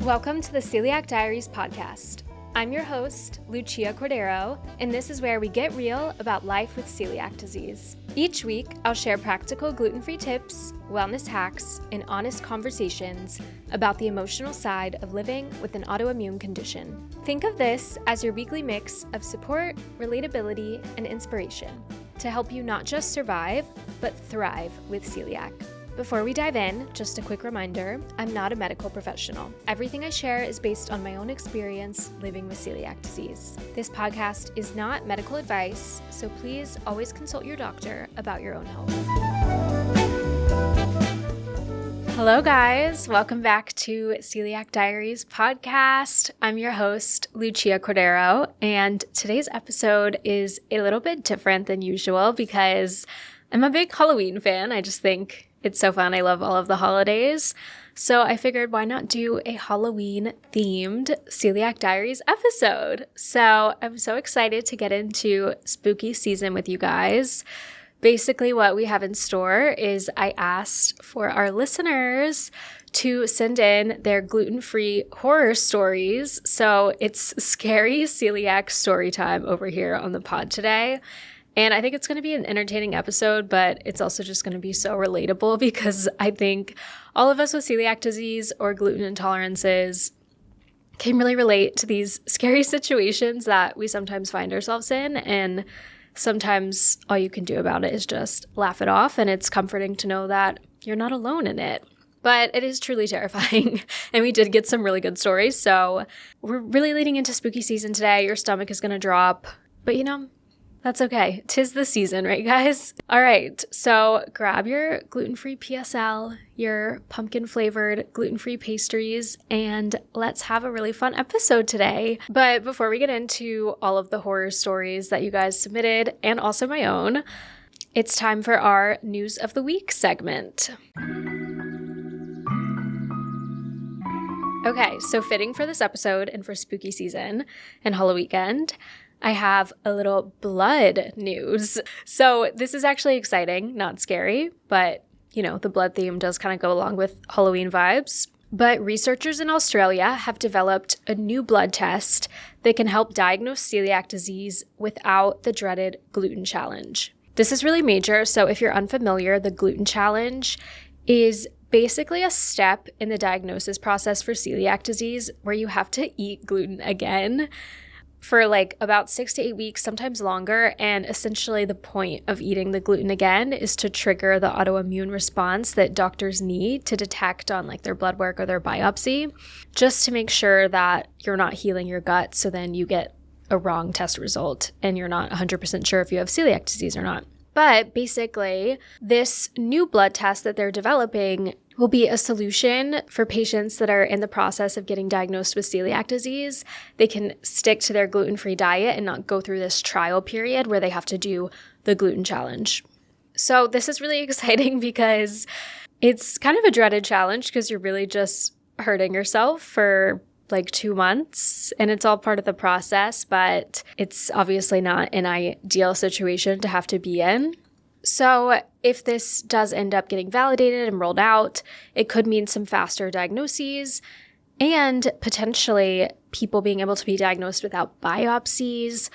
Welcome to the Celiac Diaries podcast. I'm your host, Lucia, and this is where we get real about life with celiac disease. Each week, I'll share practical gluten-free tips, wellness hacks, and honest conversations about the emotional side of living with an autoimmune condition. Think of this as your weekly mix of support, relatability, and inspiration to help you not just survive, but thrive with celiac. Before we dive in, just a quick reminder, I'm not a medical professional. Everything I share is based on my own experience living with celiac disease. This podcast is not medical advice, so please always consult your doctor about your own health. Hello guys, welcome back to Celiac Diaries podcast. I'm your host, Lucia, and today's episode is a little bit different than usual because I'm a big Halloween fan. I just think it's so fun. I love all of the holidays. So I figured why not do a Halloween-themed Celiac Diaries episode? So I'm so excited to get into spooky season with you guys. Basically what we have in store is I asked for our listeners to send in their gluten-free horror stories. So it's scary celiac story time over here on the pod today. And I think it's going to be an entertaining episode, but it's also just going to be so relatable because I think all of us with celiac disease or gluten intolerances can really relate to these scary situations that we sometimes find ourselves in. And sometimes all you can do about it is just laugh it off. And it's comforting to know that you're not alone in it. But it is truly terrifying. And we did get some really good stories. So we're really leading into spooky season today. Your stomach is going to drop. But that's okay. 'Tis the season, right, guys? All right, so grab your gluten-free PSL, your pumpkin-flavored gluten-free pastries, and let's have a really fun episode today. But before we get into all of the horror stories that you guys submitted, and also my own, it's time for our News of the Week segment. Okay, so fitting for this episode and for spooky season and Halloween weekend, I have a little blood news. So this is actually exciting, not scary, but the blood theme does kind of go along with Halloween vibes. But researchers in Australia have developed a new blood test that can help diagnose celiac disease without the dreaded gluten challenge. This is really major. So if you're unfamiliar, the gluten challenge is basically a step in the diagnosis process for celiac disease where you have to eat gluten again for about 6 to 8 weeks, sometimes longer. And essentially the point of eating the gluten again is to trigger the autoimmune response that doctors need to detect on their blood work or their biopsy, just to make sure that you're not healing your gut. So then you get a wrong test result and you're not 100% sure if you have celiac disease or not. But basically, this new blood test that they're developing will be a solution for patients that are in the process of getting diagnosed with celiac disease. They can stick to their gluten-free diet and not go through this trial period where they have to do the gluten challenge. So this is really exciting because it's kind of a dreaded challenge because you're really just hurting yourself for 2 months, and it's all part of the process, but it's obviously not an ideal situation to have to be in. So if this does end up getting validated and rolled out, it could mean some faster diagnoses and potentially people being able to be diagnosed without biopsies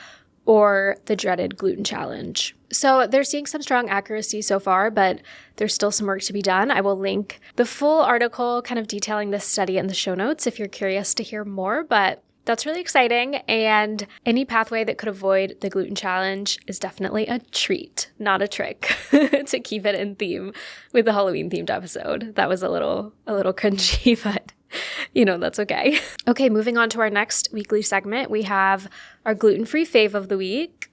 or the dreaded gluten challenge. So they're seeing some strong accuracy so far, but there's still some work to be done. I will link the full article kind of detailing this study in the show notes if you're curious to hear more, but that's really exciting. And any pathway that could avoid the gluten challenge is definitely a treat, not a trick, to keep it in theme with the Halloween themed episode. That was a little cringy, but that's okay. Okay, moving on to our next weekly segment, we have our gluten-free fave of the week.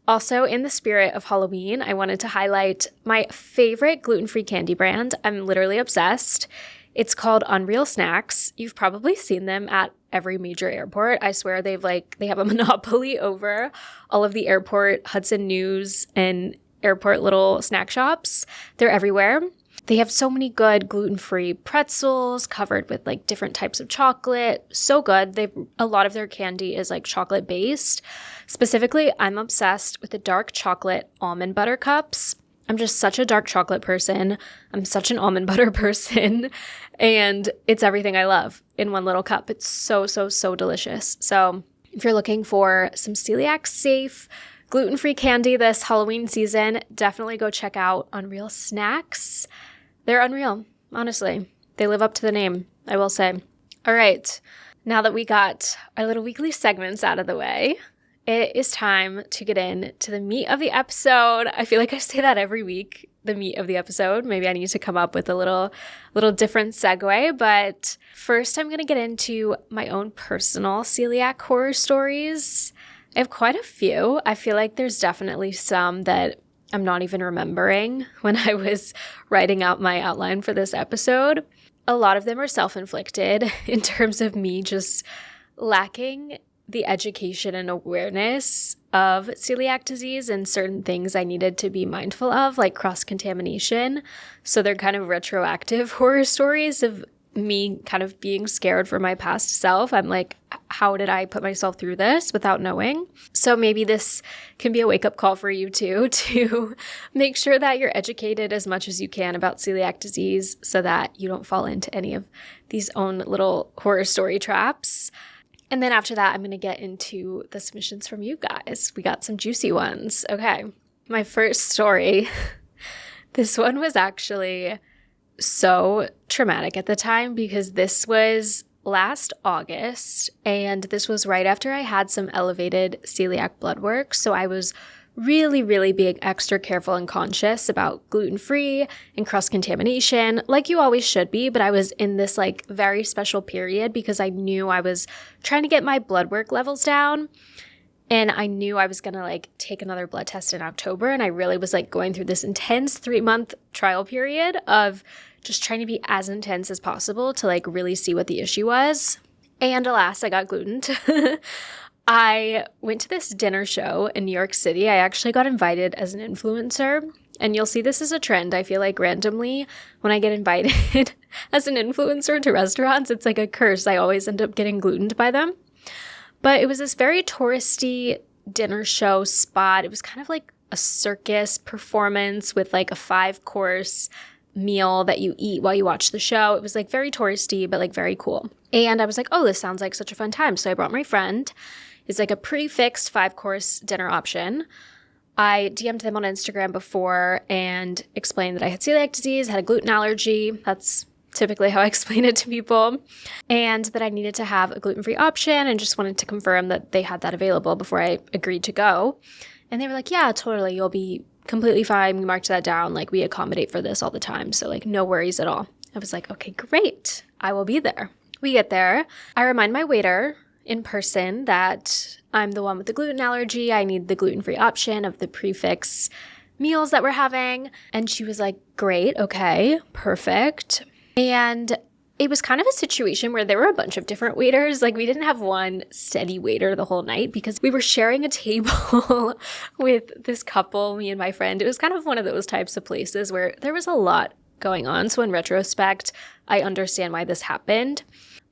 Also, in the spirit of Halloween, I wanted to highlight my favorite gluten-free candy brand. I'm literally obsessed. It's called Unreal Snacks. You've probably seen them at every major airport. I swear they have a monopoly over all of the airport Hudson News and airport little snack shops. They're everywhere. They have so many good gluten-free pretzels covered with different types of chocolate. So good. A lot of their candy is chocolate based. Specifically, I'm obsessed with the dark chocolate almond butter cups. I'm just such a dark chocolate person. I'm such an almond butter person. And it's everything I love in one little cup. It's so, so, so delicious. So if you're looking for some celiac safe, gluten-free candy this Halloween season, definitely go check out Unreal Snacks. They're unreal, honestly. They live up to the name, I will say. All right, now that we got our little weekly segments out of the way, it is time to get into the meat of the episode. I feel like I say that every week, the meat of the episode. Maybe I need to come up with a little different segue. But first, I'm going to get into my own personal celiac horror stories. I have quite a few. I feel like there's definitely some that I'm not even remembering when I was writing out my outline for this episode. A lot of them are self-inflicted in terms of me just lacking the education and awareness of celiac disease and certain things I needed to be mindful of, like cross-contamination. So they're kind of retroactive horror stories of me kind of being scared for my past self. I'm like, how did I put myself through this without knowing? So maybe this can be a wake-up call for you too, to make sure that you're educated as much as you can about celiac disease so that you don't fall into any of these own little horror story traps. And then after that, I'm going to get into the submissions from you guys. We got some juicy ones. Okay, my first story. This one was actually so traumatic at the time because this was last August, and this was right after I had some elevated celiac blood work. So I was really, really being extra careful and conscious about gluten-free and cross-contamination, like you always should be. But I was in this like very special period because I knew I was trying to get my blood work levels down. And I knew I was going to like take another blood test in October. And I really was like going through this intense 3-month trial period of just trying to be as intense as possible to like really see what the issue was. And alas, I got glutened. I went to this dinner show in New York City. I actually got invited as an influencer. And you'll see this as a trend. I feel like randomly when I get invited as an influencer to restaurants, it's like a curse. I always end up getting glutened by them. But it was this very touristy dinner show spot. It was kind of like a circus performance with like a 5-course meal that you eat while you watch the show. It was like very touristy, but like very cool. And I was like, oh, this sounds like such a fun time. So I brought my friend. It's like a prefixed 5-course dinner option. I DM'd them on Instagram before and explained that I had celiac disease, had a gluten allergy. That's typically how I explain it to people. And that I needed to have a gluten-free option and just wanted to confirm that they had that available before I agreed to go. And they were like, yeah, totally. You'll be completely fine. We marked that down. Like, we accommodate for this all the time. So like, no worries at all. I was like, okay, great. I will be there. We get there. I remind my waiter in person that I'm the one with the gluten allergy. I need the gluten-free option of the prefix meals that we're having. And she was like, great. Okay, perfect. And it was kind of a situation where there were a bunch of different waiters. Like, we didn't have one steady waiter the whole night because we were sharing a table with this couple, me and my friend. It was kind of one of those types of places where there was a lot going on. So in retrospect, I understand why this happened.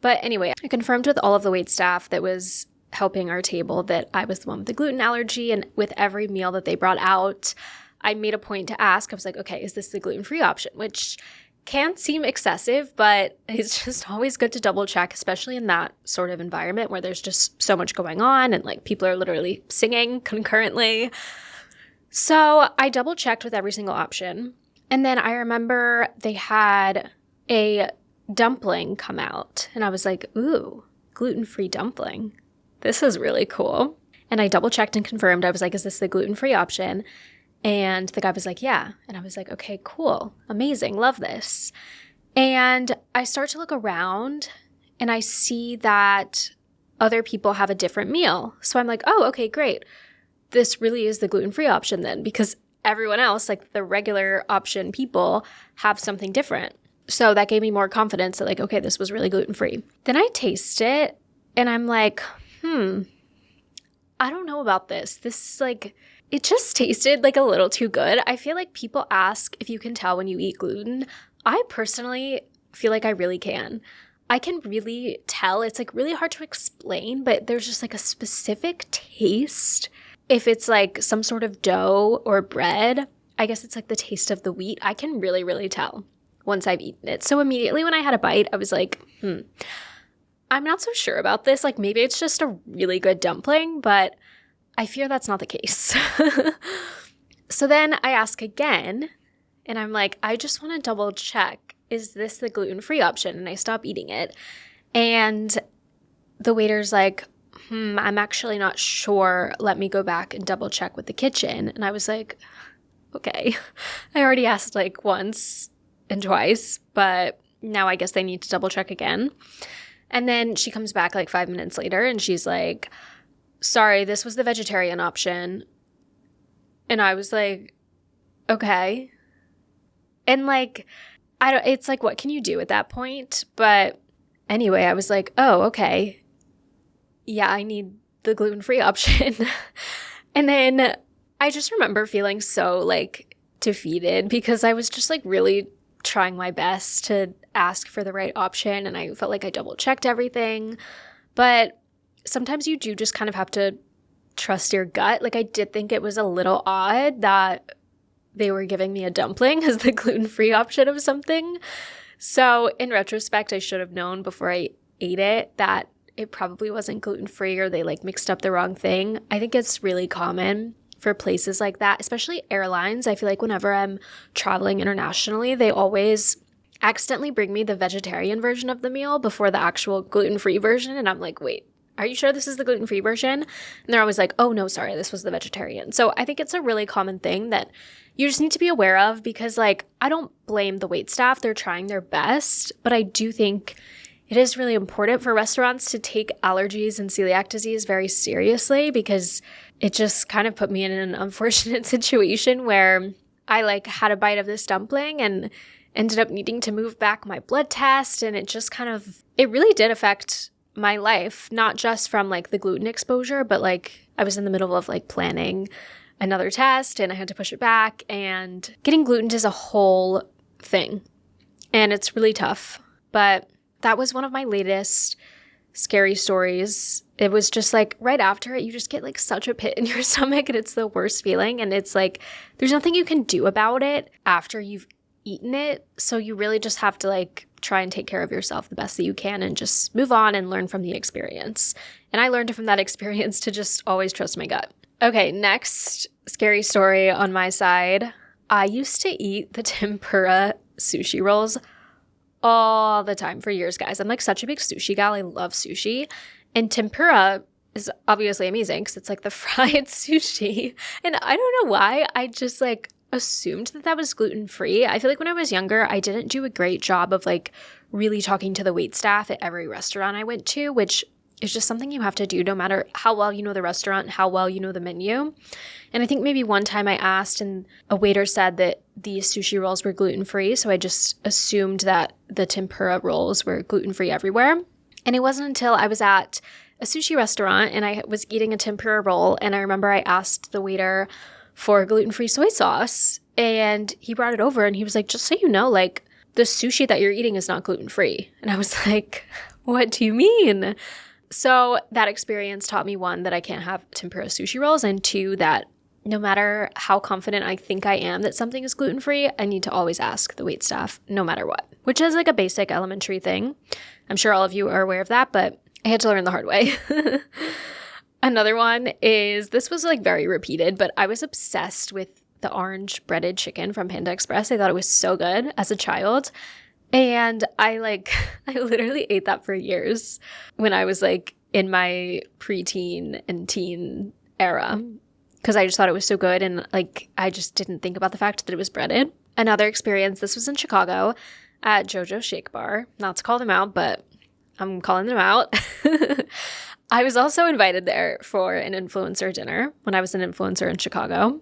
But anyway, I confirmed with all of the wait staff that was helping our table that I was the one with the gluten allergy. And with every meal that they brought out, I made a point to ask, I was like, okay, is this the gluten-free option? Which can seem excessive, but it's just always good to double check, especially in that sort of environment where there's just so much going on and like people are literally singing concurrently. So I double checked with every single option. And then I remember they had a dumpling come out and I was like, ooh, gluten-free dumpling. This is really cool. And I double checked and confirmed. I was like, is this the gluten-free option? And the guy was like, yeah. And I was like, okay, cool. Amazing. Love this. And I start to look around and I see that other people have a different meal. So I'm like, oh, okay, great. This really is the gluten-free option then, because everyone else, like the regular option people, have something different. So that gave me more confidence that like, okay, this was really gluten-free. Then I taste it and I'm like, I don't know about this. This is like, it just tasted like a little too good. I feel like people ask if you can tell when you eat gluten. I personally feel like I really can. I can really tell. It's like really hard to explain, but there's just like a specific taste. If it's like some sort of dough or bread I guess it's like the taste of the wheat. I can really, really tell once I've eaten it. So immediately when I had a bite, I was like, I'm not so sure about this. Like maybe it's just a really good dumpling, but I fear that's not the case. So then I ask again, and I'm like, I just want to double check. Is this the gluten-free option? And I stop eating it. And the waiter's like, I'm actually not sure. Let me go back and double check with the kitchen. And I was like, okay. I already asked like once and twice, but now I guess they need to double check again. And then she comes back like 5 minutes later and she's like, sorry, this was the vegetarian option. And I was like, okay. And like, it's like, what can you do at that point? But anyway, I was like, oh, okay. Yeah, I need the gluten-free option. And then I just remember feeling so like defeated because I was just like really trying my best to ask for the right option. And I felt like I double checked everything. But sometimes you do just kind of have to trust your gut. Like I did think it was a little odd that they were giving me a dumpling as the gluten-free option of something. So in retrospect, I should have known before I ate it that it probably wasn't gluten-free or they like mixed up the wrong thing. I think it's really common for places like that, especially airlines. I feel like whenever I'm traveling internationally, they always accidentally bring me the vegetarian version of the meal before the actual gluten-free version. And I'm like, wait, are you sure this is the gluten-free version? And they're always like, oh, no, sorry, this was the vegetarian. So I think it's a really common thing that you just need to be aware of because, like, I don't blame the waitstaff. They're trying their best. But I do think it is really important for restaurants to take allergies and celiac disease very seriously because it just kind of put me in an unfortunate situation where I, like, had a bite of this dumpling and ended up needing to move back my blood test. And it just kind of – it really did affect – my life, not just from like the gluten exposure, but like I was in the middle of like planning another test and I had to push it back, and getting glutened is a whole thing and it's really tough. But that was one of my latest scary stories. It was just like right after it, you just get like such a pit in your stomach and it's the worst feeling. And it's like, there's nothing you can do about it after you've eaten it. So you really just have to like try and take care of yourself the best that you can and just move on and learn from the experience. And I learned from that experience to just always trust my gut. Okay, next scary story on my side. I used to eat the tempura sushi rolls all the time for years, guys. I'm like such a big sushi gal. I love sushi. And tempura is obviously amazing because it's like the fried sushi. And I don't know why. I just like assumed that was gluten-free. I feel like when I was younger, I didn't do a great job of like really talking to the waitstaff at every restaurant I went to, which is just something you have to do no matter how well you know the restaurant, how well you know the menu. And I think maybe one time I asked and a waiter said that the sushi rolls were gluten-free, so I just assumed that the tempura rolls were gluten-free everywhere. And it wasn't until I was at a sushi restaurant and I was eating a tempura roll, and I remember I asked the waiter for gluten-free soy sauce, and he brought it over and he was like, just so you know, like the sushi that you're eating is not gluten-free. And I was like, what do you mean? So that experience taught me, one, that I can't have tempura sushi rolls, and two, that no matter how confident I think I am that something is gluten-free, I need to always ask the waitstaff no matter what, which is like a basic elementary thing. I'm sure all of you are aware of that, but I had to learn the hard way. Another one is, this was like very repeated, but I was obsessed with the orange breaded chicken from Panda Express. I thought it was so good as a child. And I literally ate that for years when I was like in my preteen and teen era, because I just thought it was so good. And like, I just didn't think about the fact that it was breaded. Another experience, this was in Chicago at JoJo's Shake Bar. Not to call them out, but I'm calling them out. I was also invited there for an influencer dinner when I was an influencer in Chicago.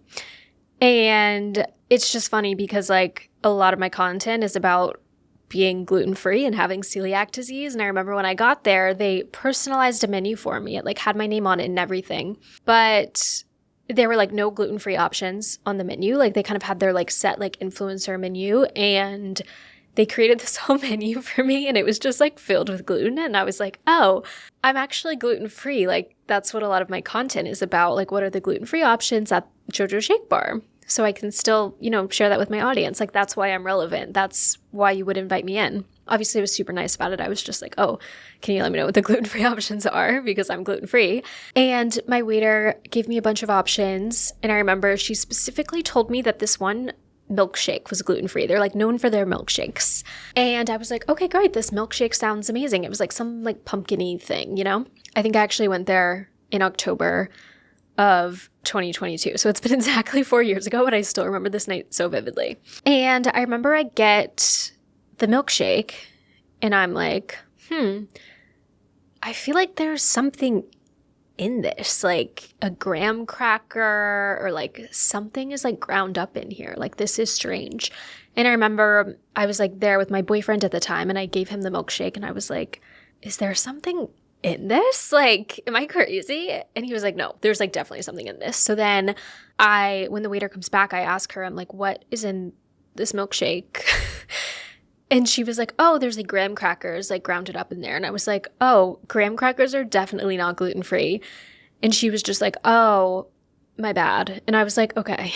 And it's just funny because like a lot of my content is about being gluten-free and having celiac disease. And I remember when I got there, they personalized a menu for me. It like had my name on it and everything. But there were like no gluten-free options on the menu. Like they kind of had their like set like influencer menu, and they created this whole menu for me, and it was just like filled with gluten. And I was like, oh, I'm actually gluten-free. Like that's what a lot of my content is about. Like, what are the gluten-free options at JoJo's Shake Bar? so I can still, share that with my audience. Like, that's why I'm relevant. That's why you would invite me in. Obviously, I was super nice about it. I was just like, oh, can you let me know what the gluten-free options are? Because I'm gluten-free. And my waiter gave me a bunch of options. And I remember she specifically told me that this one milkshake was gluten-free. They're like known for their milkshakes. And I was like, okay, great. This milkshake sounds amazing. It was like some like pumpkin-y thing, I think I actually went there in October of 2022. So it's been exactly 4 years ago, but I still remember this night so vividly. And I remember I get the milkshake and I'm like, I feel like there's something in this, like a graham cracker or like something is like ground up in here. Like, this is strange. And I remember I was like there with my boyfriend at the time and I gave him the milkshake and I was like, is there something in this? Like, am I crazy? And he was like, no, there's like definitely something in this. So then when the waiter comes back, I ask her, I'm like, what is in this milkshake? And she was like, oh, there's like graham crackers like grounded up in there. And I was like, oh, graham crackers are definitely not gluten-free. And she was just like, oh, my bad. And I was like, okay.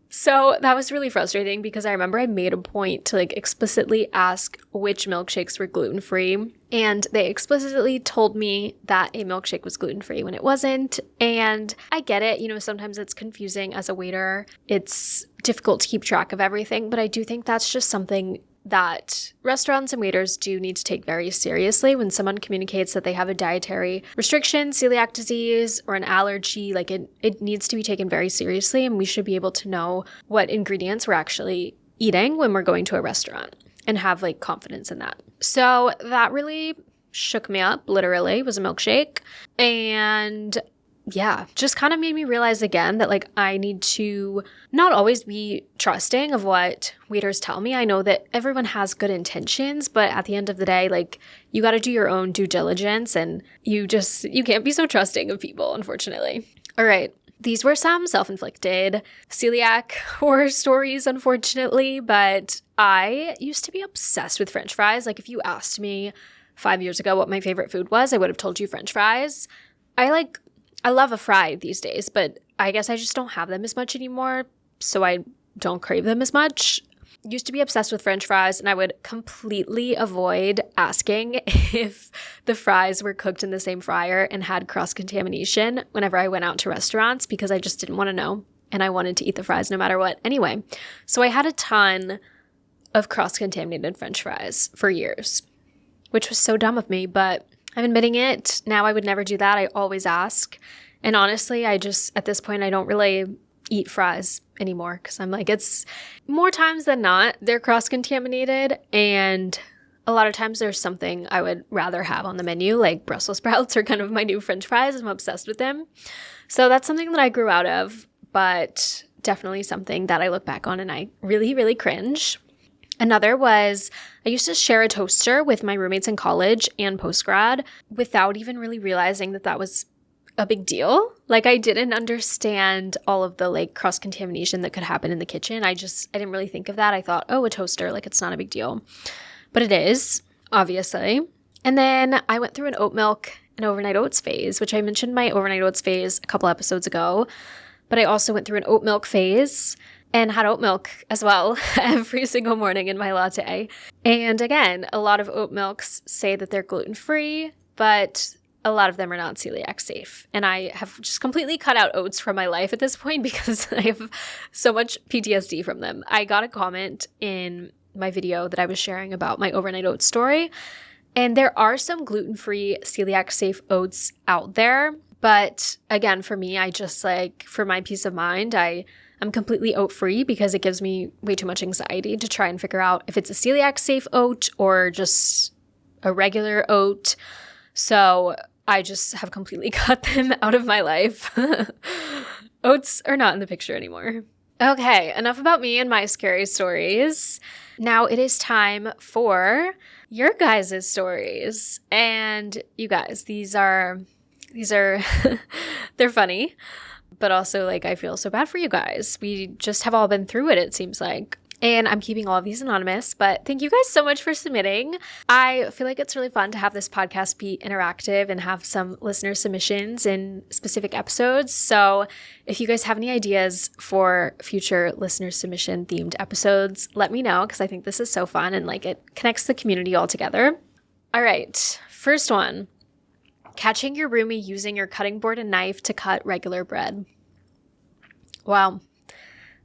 So that was really frustrating because I remember I made a point to like explicitly ask which milkshakes were gluten-free. And they explicitly told me that a milkshake was gluten-free when it wasn't. And I get it. Sometimes it's confusing as a waiter. It's difficult to keep track of everything. But I do think that's just something that restaurants and waiters do need to take very seriously. When someone communicates that they have a dietary restriction, celiac disease, or an allergy, like it needs to be taken very seriously, and we should be able to know what ingredients we're actually eating when we're going to a restaurant and have like confidence in that. So that really shook me up, literally. It was a milkshake. And yeah, just kind of made me realize again that like I need to not always be trusting of what waiters tell me. I know that everyone has good intentions, but at the end of the day, like you got to do your own due diligence and you can't be so trusting of people, unfortunately. All right. These were some self-inflicted celiac horror stories, unfortunately, but I used to be obsessed with French fries. Like if you asked me 5 years ago what my favorite food was, I would have told you French fries. I love a fry these days, but I guess I just don't have them as much anymore, so I don't crave them as much. Used to be obsessed with French fries, and I would completely avoid asking if the fries were cooked in the same fryer and had cross-contamination whenever I went out to restaurants because I just didn't want to know, and I wanted to eat the fries no matter what. Anyway, so I had a ton of cross-contaminated French fries for years, which was so dumb of me, but I'm admitting it. Now I would never do that. I always ask. And honestly, at this point, I don't really eat fries anymore because I'm like, it's more times than not, they're cross-contaminated. And a lot of times there's something I would rather have on the menu, like Brussels sprouts are kind of my new French fries. I'm obsessed with them. So that's something that I grew out of, but definitely something that I look back on and I really, really cringe. Another was I used to share a toaster with my roommates in college and post-grad without even really realizing that that was a big deal. Like I didn't understand all of the like cross-contamination that could happen in the kitchen. I didn't really think of that. I thought, oh, a toaster, like it's not a big deal. But it is, obviously. And then I went through an oat milk and overnight oats phase, which I mentioned my overnight oats phase a couple episodes ago. But I also went through an oat milk phase and had oat milk as well every single morning in my latte. And again, a lot of oat milks say that they're gluten-free, but a lot of them are not celiac safe. And I have just completely cut out oats from my life at this point because I have so much PTSD from them. I got a comment in my video that I was sharing about my overnight oats story. And there are some gluten-free celiac safe oats out there. But again, for me, I just like, for my peace of mind, I'm completely oat-free because it gives me way too much anxiety to try and figure out if it's a celiac-safe oat or just a regular oat. So I just have completely cut them out of my life. Oats are not in the picture anymore. Okay, enough about me and my scary stories. Now it is time for your guys' stories. And you guys, these are they're funny. But also, like, I feel so bad for you guys. We just have all been through it seems like. And I'm keeping all of these anonymous, but thank you guys so much for submitting. I feel like it's really fun to have this podcast be interactive and have some listener submissions in specific episodes. So if you guys have any ideas for future listener submission themed episodes, let me know, because I think this is so fun and like it connects the community all together. All right, first one. Catching your roomie using your cutting board and knife to cut regular bread. Wow.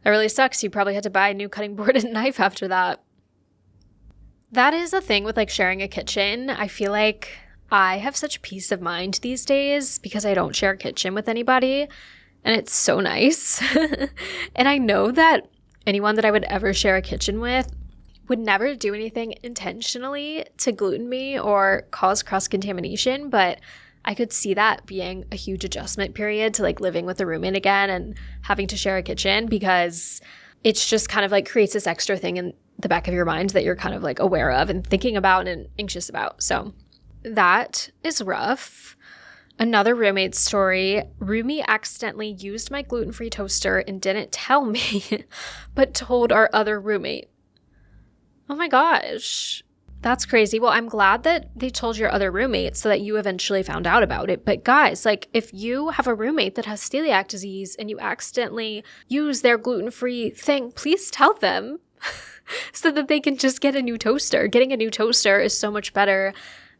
That really sucks. You probably had to buy a new cutting board and knife after that. That is the thing with like sharing a kitchen. I feel like I have such peace of mind these days because I don't share a kitchen with anybody, and it's so nice. And I know that anyone that I would ever share a kitchen with would never do anything intentionally to gluten me or cause cross-contamination, but I could see that being a huge adjustment period to like living with a roommate again and having to share a kitchen, because it's just kind of like creates this extra thing in the back of your mind that you're kind of like aware of and thinking about and anxious about. So that is rough. Another roommate story. Roomie accidentally used my gluten-free toaster and didn't tell me, but told our other roommate. Oh my gosh. That's crazy. Well, I'm glad that they told your other roommate so that you eventually found out about it. But guys, like if you have a roommate that has celiac disease and you accidentally use their gluten-free thing, please tell them so that they can just get a new toaster. Getting a new toaster is so much better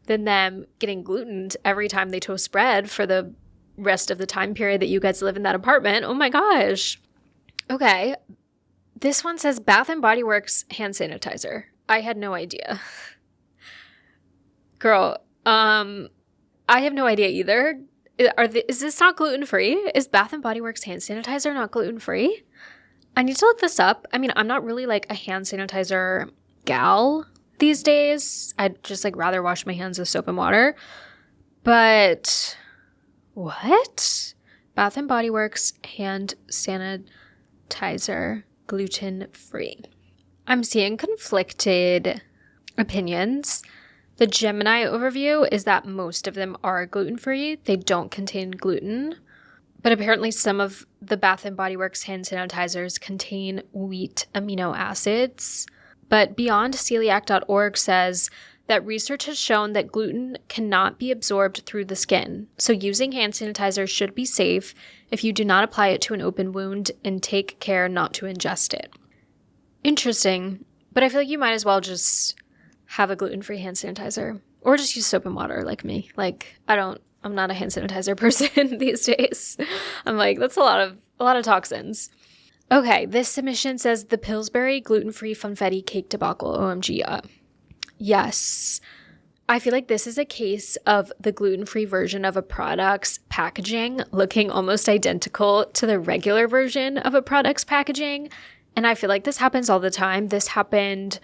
than them getting glutened every time they toast bread for the rest of the time period that you guys live in that apartment. Oh my gosh. Okay. This one says Bath & Body Works hand sanitizer. I had no idea. Girl, I have no idea either. Is this not gluten-free? Is Bath & Body Works hand sanitizer not gluten-free? I need to look this up. I mean, I'm not really like a hand sanitizer gal these days. I'd just like rather wash my hands with soap and water. But what? Bath & Body Works hand sanitizer, gluten-free. I'm seeing conflicted opinions. The Gemini overview is that most of them are gluten-free. They don't contain gluten. But apparently some of the Bath & Body Works hand sanitizers contain wheat amino acids. But BeyondCeliac.org says that research has shown that gluten cannot be absorbed through the skin. So using hand sanitizer should be safe if you do not apply it to an open wound and take care not to ingest it. Interesting. But I feel like you might as well just have a gluten-free hand sanitizer or just use soap and water like me. Like I'm not a hand sanitizer person these days. I'm like, that's a lot of toxins. Okay, this submission says the Pillsbury gluten-free funfetti cake debacle. OMG. Yes. I feel like this is a case of the gluten-free version of a product's packaging looking almost identical to the regular version of a product's packaging. And I feel like this happens all the time. This happened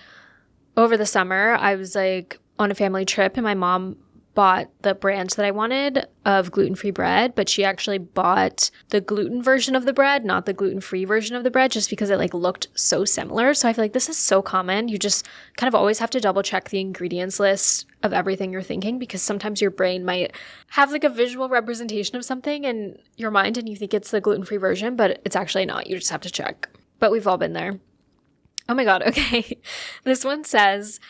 over the summer. I was like on a family trip and my mom bought the brand that I wanted of gluten-free bread, but she actually bought the gluten version of the bread, not the gluten-free version of the bread, just because it like looked so similar. So I feel like this is so common. You just kind of always have to double check the ingredients list of everything you're thinking, because sometimes your brain might have like a visual representation of something in your mind and you think it's the gluten-free version, but it's actually not. You just have to check. But we've all been there. Oh my God. Okay. This one says,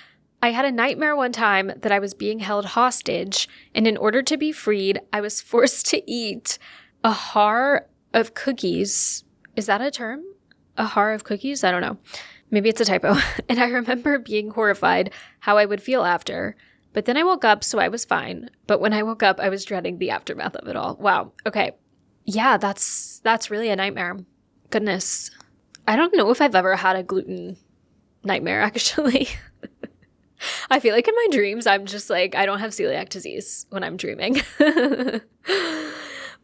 I had a nightmare one time that I was being held hostage, and in order to be freed, I was forced to eat a har of cookies. Is that a term? A har of cookies? I don't know. Maybe it's a typo. And I remember being horrified how I would feel after. But then I woke up, so I was fine. But when I woke up, I was dreading the aftermath of it all. Wow. Okay. Yeah, that's really a nightmare. Goodness. I don't know if I've ever had a gluten nightmare, actually. I feel like in my dreams, I'm just like, I don't have celiac disease when I'm dreaming.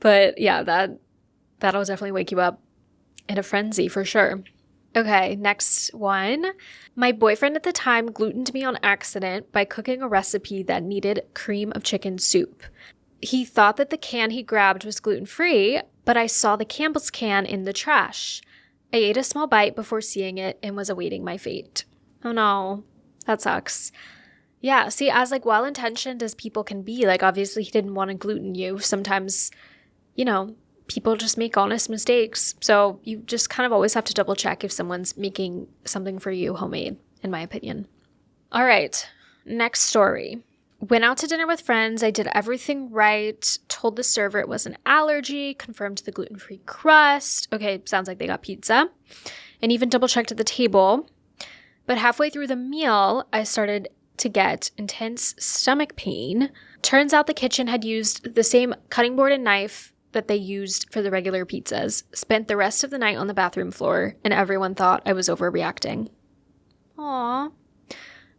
But yeah, that'll definitely wake you up in a frenzy for sure. Okay, next one. My boyfriend at the time glutened me on accident by cooking a recipe that needed cream of chicken soup. He thought that the can he grabbed was gluten-free, but I saw the Campbell's can in the trash. I ate a small bite before seeing it and was awaiting my fate. Oh no. That sucks. Yeah, see, as like well-intentioned as people can be, like obviously he didn't want to gluten you. Sometimes, you know, people just make honest mistakes. So you just kind of always have to double check if someone's making something for you homemade, in my opinion. All right, next story. Went out to dinner with friends. I did everything right. Told the server it was an allergy. Confirmed the gluten-free crust. Okay, sounds like they got pizza. And even double-checked at the table. But halfway through the meal, I started to get intense stomach pain. Turns out the kitchen had used the same cutting board and knife that they used for the regular pizzas. Spent the rest of the night on the bathroom floor, and everyone thought I was overreacting. Aww.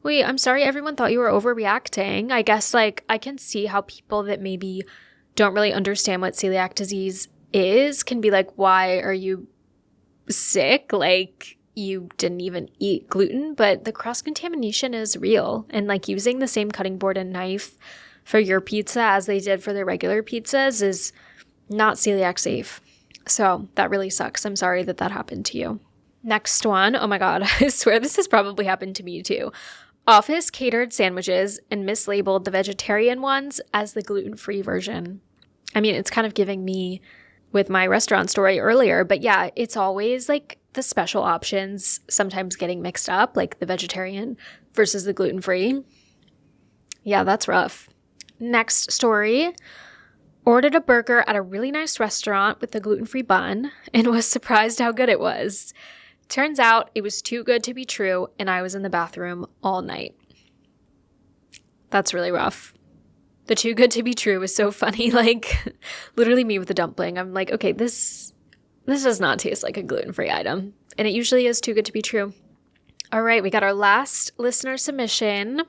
Wait, I'm sorry everyone thought you were overreacting. I guess, I can see how people that maybe don't really understand what celiac disease is can be like, why are you sick? You didn't even eat gluten, but the cross-contamination is real. And, using the same cutting board and knife for your pizza as they did for their regular pizzas is not celiac safe. So that really sucks. I'm sorry that happened to you. Next one. Oh my God, I swear this has probably happened to me too. Office catered sandwiches and mislabeled the vegetarian ones as the gluten-free version. I mean, it's kind of giving me with my restaurant story earlier, but yeah, it's always the special options sometimes getting mixed up, like the vegetarian versus the gluten-free. Yeah, that's rough. Next story. Ordered a burger at a really nice restaurant with a gluten-free bun and was surprised how good it was. Turns out it was too good to be true, and I was in the bathroom all night. That's really rough. The too good to be true is so funny. Literally me with the dumpling. I'm like, okay, this does not taste like a gluten-free item. And it usually is too good to be true. All right, we got our last listener submission.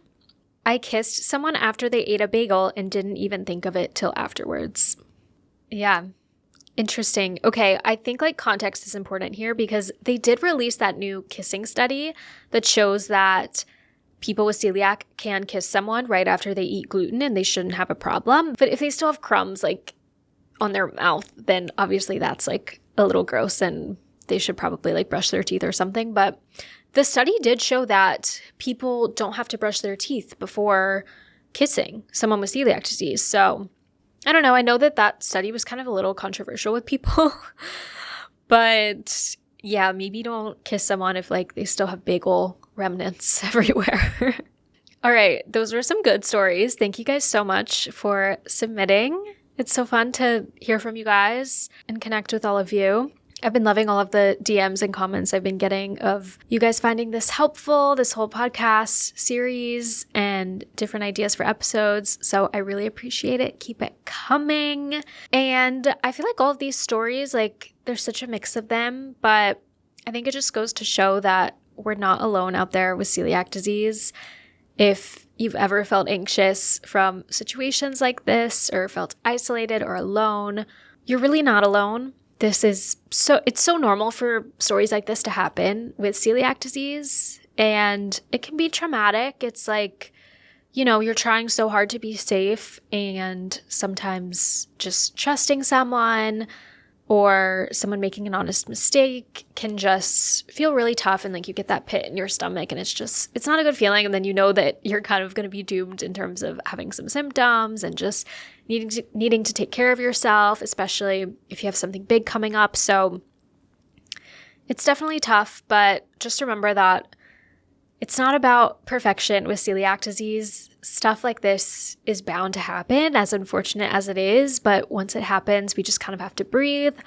I kissed someone after they ate a bagel and didn't even think of it till afterwards. Yeah. Interesting. Okay, I think context is important here because they did release that new kissing study that shows that people with celiac can kiss someone right after they eat gluten and they shouldn't have a problem. But if they still have crumbs on their mouth, then obviously that's a little gross and they should probably brush their teeth or something. But the study did show that people don't have to brush their teeth before kissing someone with celiac disease. So I don't know. I know that study was kind of a little controversial with people, but yeah, maybe don't kiss someone if they still have bagel remnants everywhere. All right. Those were some good stories. Thank you guys so much for submitting. It's so fun to hear from you guys and connect with all of you. I've been loving all of the DMs and comments I've been getting of you guys finding this helpful, this whole podcast series and different ideas for episodes. So I really appreciate it. Keep it coming. And I feel all of these stories, there's such a mix of them, but I think it just goes to show that we're not alone out there with celiac disease. If you've ever felt anxious from situations like this or felt isolated or alone, you're really not alone. It's so normal for stories like this to happen with celiac disease, and it can be traumatic. It's you're trying so hard to be safe, and sometimes just trusting someone or someone making an honest mistake can just feel really tough, and you get that pit in your stomach, and it's not a good feeling, and then you know that you're kind of going to be doomed in terms of having some symptoms and just needing to take care of yourself, especially if you have something big coming up. So it's definitely tough, but just remember that it's not about perfection with celiac disease. Stuff like this is bound to happen, as unfortunate as it is, but once it happens, we just kind of have to breathe,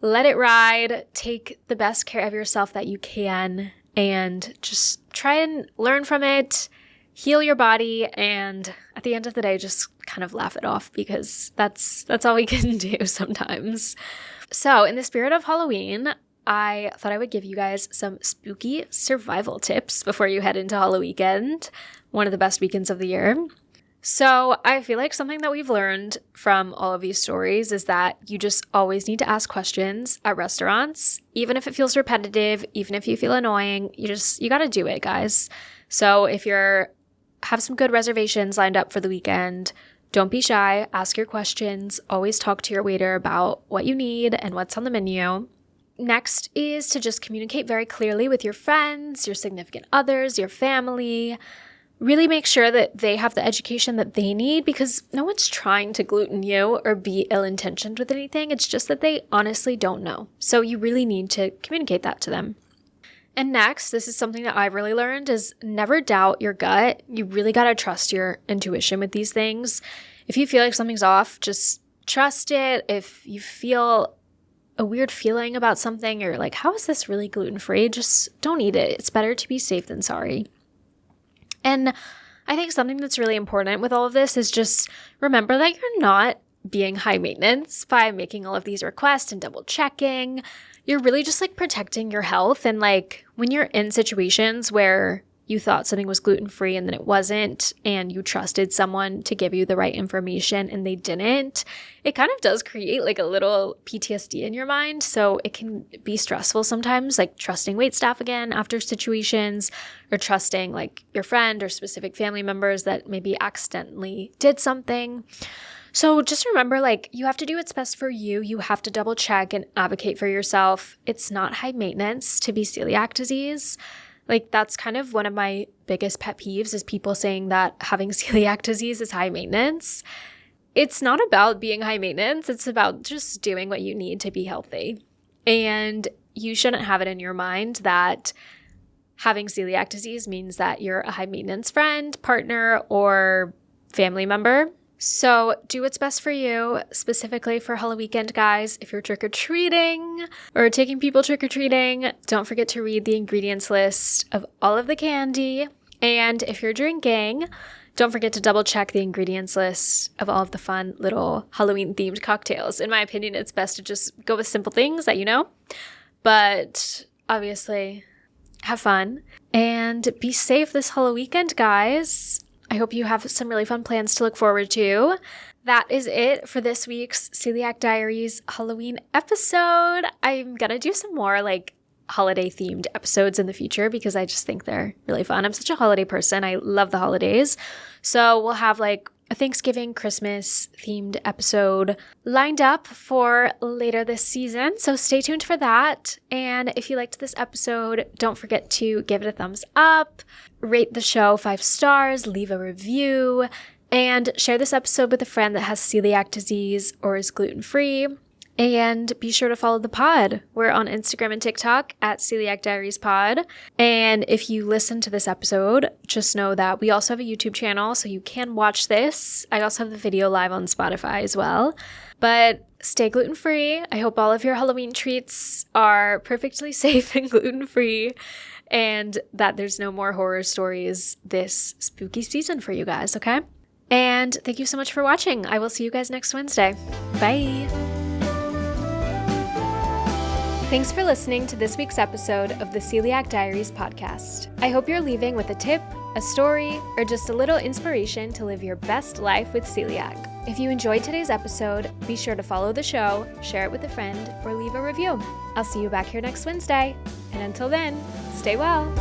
let it ride, take the best care of yourself that you can, and just try and learn from it, heal your body, and at the end of the day, just kind of laugh it off because that's all we can do sometimes. So in the spirit of Halloween, I thought I would give you guys some spooky survival tips before you head into Halloween weekend, one of the best weekends of the year. So I feel something that we've learned from all of these stories is that you just always need to ask questions at restaurants, even if it feels repetitive, even if you feel annoying, you got to do it, guys. So if have some good reservations lined up for the weekend, don't be shy, ask your questions, always talk to your waiter about what you need and what's on the menu. Next is to just communicate very clearly with your friends, your significant others, your family. really make sure that they have the education that they need, because no one's trying to gluten you or be ill-intentioned with anything. It's just that they honestly don't know. So you really need to communicate that to them. And next, this is something that I've really learned, is never doubt your gut. You really got to trust your intuition with these things. If you feel like something's off, just trust it. If you feel a weird feeling about something, or like, how is this really gluten-free? Just don't eat it. It's better to be safe than sorry. And I think something that's really important with all of this is just remember that you're not being high maintenance by making all of these requests and double checking. You're really just like protecting your health. And like when you're in situations where you thought something was gluten-free and then it wasn't, and you trusted someone to give you the right information and they didn't, it kind of does create like a little PTSD in your mind. So it can be stressful sometimes, like trusting waitstaff again after situations, or trusting like your friend or specific family members that maybe accidentally did something. So just remember, like, you have to do what's best for you. You have to double check and advocate for yourself. It's not high maintenance to be celiac disease. Like, that's kind of one of my biggest pet peeves, is people saying that having celiac disease is high maintenance. It's not about being high maintenance. It's about just doing what you need to be healthy. And you shouldn't have it in your mind that having celiac disease means that you're a high maintenance friend, partner, or family member. So do what's best for you, specifically for Halloween weekend, guys. If you're trick-or-treating or taking people trick-or-treating, don't forget to read the ingredients list of all of the candy. And if you're drinking, don't forget to double check the ingredients list of all of the fun little Halloween-themed cocktails. In my opinion, it's best to just go with simple things that you know. But obviously, have fun and be safe this Halloween weekend, guys. I hope you have some really fun plans to look forward to. That is it for this week's Celiac Diaries Halloween episode. I'm going to do some more like holiday themed episodes in the future because I just think they're really fun. I'm such a holiday person. I love the holidays. So we'll have like a Thanksgiving, Christmas themed episode lined up for later this season. So stay tuned for that. And if you liked this episode, don't forget to give it a thumbs up, rate the show 5 stars, leave a review, and share this episode with a friend that has celiac disease or is gluten-free. And be sure to follow the pod. We're on Instagram and TikTok at Celiac Diaries Pod. And if you listen to this episode, just know that we also have a YouTube channel, so you can watch this. I also have the video live on Spotify as well. But stay gluten-free. I hope all of your Halloween treats are perfectly safe and gluten-free, and that there's no more horror stories this spooky season for you guys, okay? And thank you so much for watching. I will see you guys next Wednesday. Bye! Thanks for listening to this week's episode of the Celiac Diaries podcast. I hope you're leaving with a tip, a story, or just a little inspiration to live your best life with celiac. If you enjoyed today's episode, be sure to follow the show, share it with a friend, or leave a review. I'll see you back here next Wednesday. And until then, stay well.